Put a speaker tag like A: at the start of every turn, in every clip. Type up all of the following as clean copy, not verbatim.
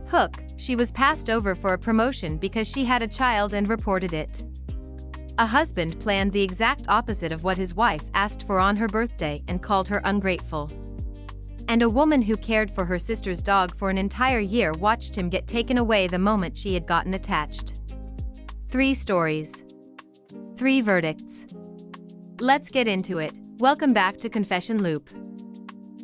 A: Hook, she was passed over for a promotion because she had a child and reported it. A husband planned the exact opposite of what his wife asked for on her birthday and called her ungrateful. And a woman who cared for her sister's dog for an entire year watched him get taken away the moment she had gotten attached. 3 stories. 3 verdicts. Let's get into it. Welcome back to Confession Loop.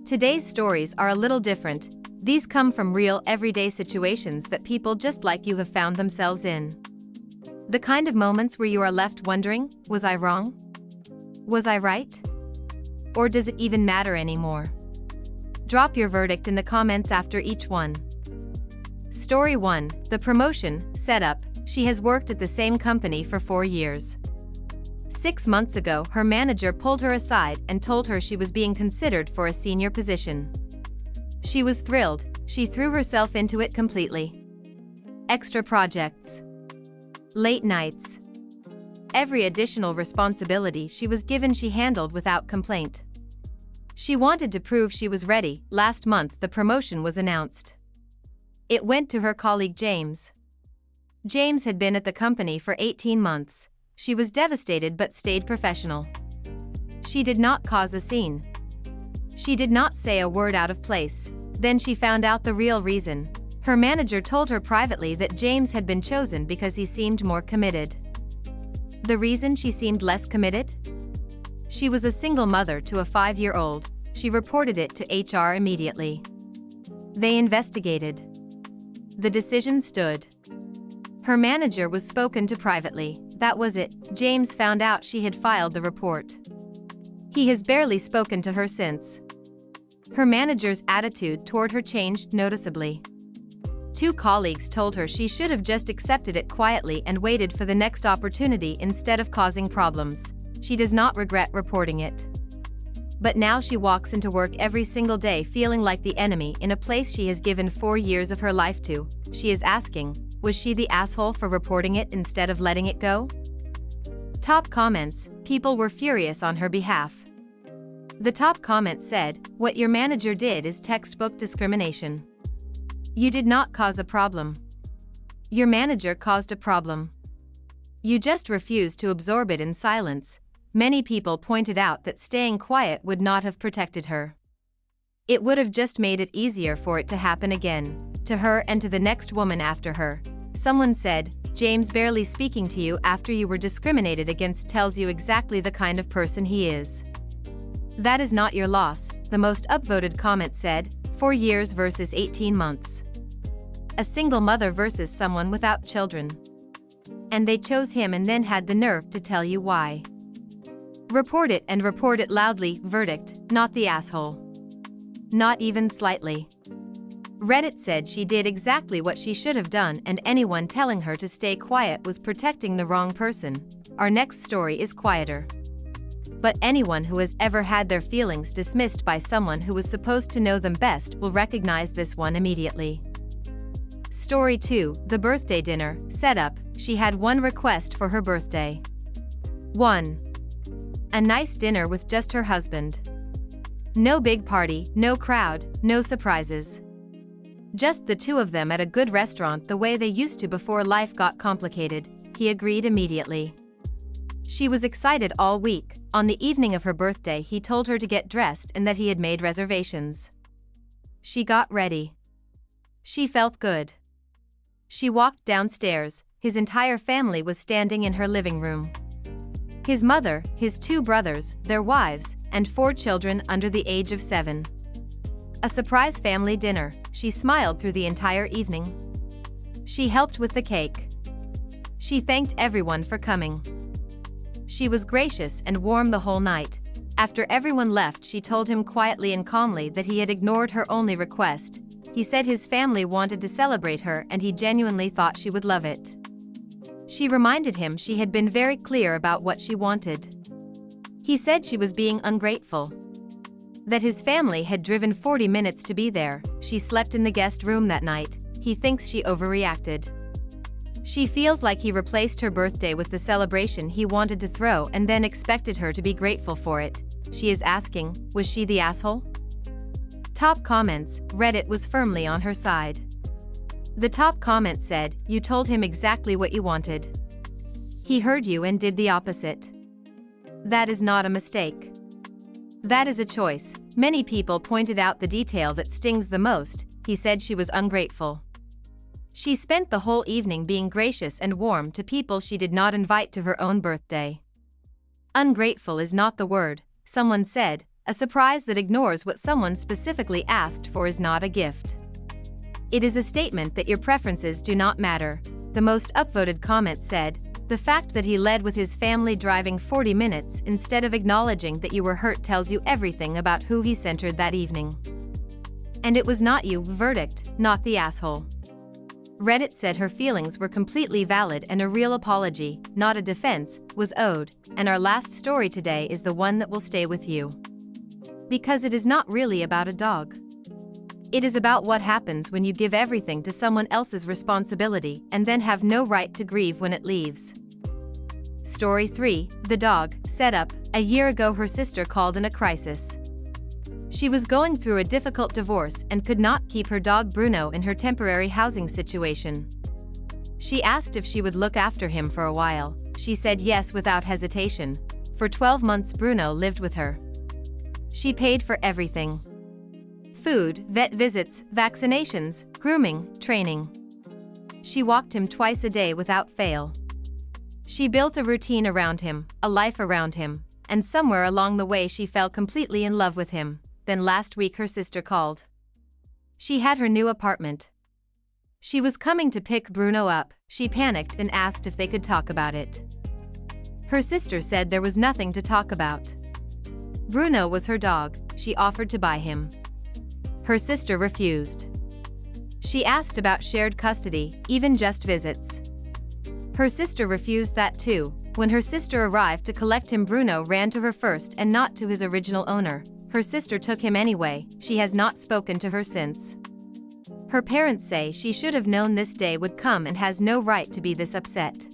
A: Today's stories are a little different. These come from real, everyday situations that people just like you have found themselves in. The kind of moments where you are left wondering, was I wrong? Was I right? Or does it even matter anymore? Drop your verdict in the comments after each one. Story 1. The promotion, setup. She has worked at the same company for 4 years. 6 months ago, her manager pulled her aside and told her she was being considered for a senior position. She was thrilled. She threw herself into it completely. Extra projects. Late nights. Every additional responsibility she was given she handled without complaint. She wanted to prove she was ready. Last month the promotion was announced. It went to her colleague James. James had been at the company for 18 months. She was devastated but stayed professional. She did not cause a scene. She did not say a word out of place. Then she found out the real reason. Her manager told her privately that James had been chosen because he seemed more committed. The reason she seemed less committed? She was a single mother to a 5-year-old. She reported it to HR immediately. They investigated. The decision stood. Her manager was spoken to privately. That was it. James found out she had filed the report. He has barely spoken to her since. Her manager's attitude toward her changed noticeably. 2 colleagues told her she should have just accepted it quietly and waited for the next opportunity instead of causing problems. She does not regret reporting it. But now she walks into work every single day feeling like the enemy in a place she has given 4 years of her life to. She is asking, was she the asshole for reporting it instead of letting it go? Top comments. People were furious on her behalf. The top comment said, "What your manager did is textbook discrimination. You did not cause a problem. Your manager caused a problem. You just refused to absorb it in silence." Many people pointed out that staying quiet would not have protected her. It would have just made it easier for it to happen again, to her and to the next woman after her. Someone said, "James barely speaking to you after you were discriminated against tells you exactly the kind of person he is. That is not your loss." The most upvoted comment said, 4 years versus 18 months. A single mother versus someone without children. And they chose him and then had the nerve to tell you why. Report it and report it loudly. Verdict, not the asshole. Not even slightly. Reddit said she did exactly what she should have done and anyone telling her to stay quiet was protecting the wrong person. Our next story is quieter. But anyone who has ever had their feelings dismissed by someone who was supposed to know them best will recognize this one immediately. Story 2. The birthday dinner, setup. She had one request for her birthday. 1. A nice dinner with just her husband. No big party, no crowd, no surprises. Just the 2 of them at a good restaurant the way they used to before life got complicated. He agreed immediately. She was excited all week. On the evening of her birthday he told her to get dressed and that he had made reservations. She got ready. She felt good. She walked downstairs. His entire family was standing in her living room. His mother, his 2 brothers, their wives, and 4 children under the age of 7. A surprise family dinner. She smiled through the entire evening. She helped with the cake. She thanked everyone for coming. She was gracious and warm the whole night. After everyone left she told him quietly and calmly that he had ignored her only request. He said his family wanted to celebrate her and he genuinely thought she would love it. She reminded him she had been very clear about what she wanted. He said she was being ungrateful. That his family had driven 40 minutes to be there. She slept in the guest room that night. He thinks she overreacted. She feels like he replaced her birthday with the celebration he wanted to throw and then expected her to be grateful for it. She is asking, was she the asshole? Top comments. Reddit was firmly on her side. The top comment said, "You told him exactly what you wanted. He heard you and did the opposite. That is not a mistake. That is a choice." Many people pointed out the detail that stings the most. He said she was ungrateful. She spent the whole evening being gracious and warm to people she did not invite to her own birthday. Ungrateful is not the word, someone said. A surprise that ignores what someone specifically asked for is not a gift. It is a statement that your preferences do not matter. The most upvoted comment said, "The fact that he led with his family driving 40 minutes instead of acknowledging that you were hurt tells you everything about who he centered that evening. And it was not you." Verdict, not the asshole. Reddit said her feelings were completely valid and a real apology, not a defense, was owed, and our last story today is the one that will stay with you. Because it is not really about a dog. It is about what happens when you give everything to someone else's responsibility and then have no right to grieve when it leaves. Story 3, The Dog. Setup. A year ago her sister called in a crisis. She was going through a difficult divorce and could not keep her dog Bruno in her temporary housing situation. She asked if she would look after him for a while. She said yes without hesitation. For 12 months Bruno lived with her. She paid for everything. Food, vet visits, vaccinations, grooming, training. She walked him twice a day without fail. She built a routine around him, a life around him, and somewhere along the way she fell completely in love with him. Then last week her sister called. She had her new apartment. She was coming to pick Bruno up. She panicked and asked if they could talk about it. Her sister said there was nothing to talk about. Bruno was her dog. She offered to buy him. Her sister refused. She asked about shared custody, even just visits. Her sister refused that too. When her sister arrived to collect him, Bruno ran to her first and not to his original owner. Her sister took him anyway. She has not spoken to her since. Her parents say she should have known this day would come and has no right to be this upset.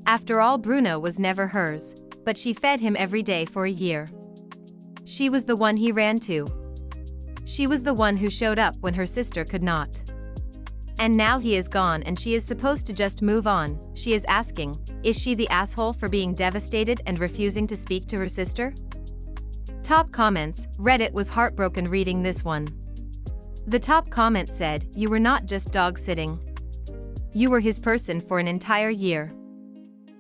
A: After all, Bruno was never hers, but she fed him every day for a year. She was the one he ran to. She was the one who showed up when her sister could not. And now he is gone and she is supposed to just move on. She is asking, is she the asshole for being devastated and refusing to speak to her sister? Top comments. Reddit was heartbroken reading this one. The top comment said, "You were not just dog sitting. You were his person for an entire year."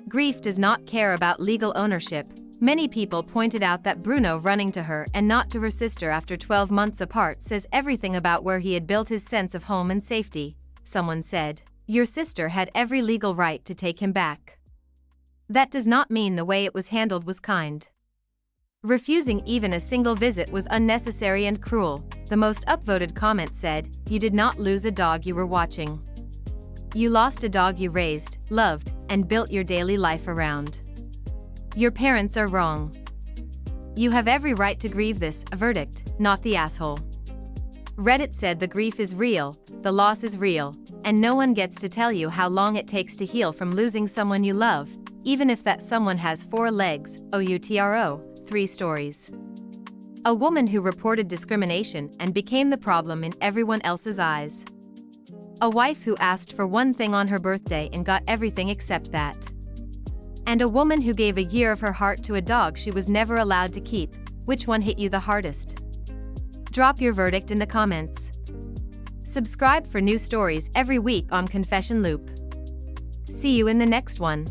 A: Grief does not care about legal ownership. Many people pointed out that Bruno running to her and not to her sister after 12 months apart says everything about where he had built his sense of home and safety. Someone said, "Your sister had every legal right to take him back. That does not mean the way it was handled was kind. Refusing even a single visit was unnecessary and cruel." The most upvoted comment said, "You did not lose a dog you were watching. You lost a dog you raised, loved, and built your daily life around. Your parents are wrong. You have every right to grieve this, a verdict, not the asshole." Reddit said the grief is real, the loss is real, and no one gets to tell you how long it takes to heal from losing someone you love, even if that someone has 4 legs, outro. 3 stories. A woman who reported discrimination and became the problem in everyone else's eyes. A wife who asked for one thing on her birthday and got everything except that. And a woman who gave a year of her heart to a dog she was never allowed to keep. Which one hit you the hardest? Drop your verdict in the comments. Subscribe for new stories every week on Confession Loop. See you in the next one.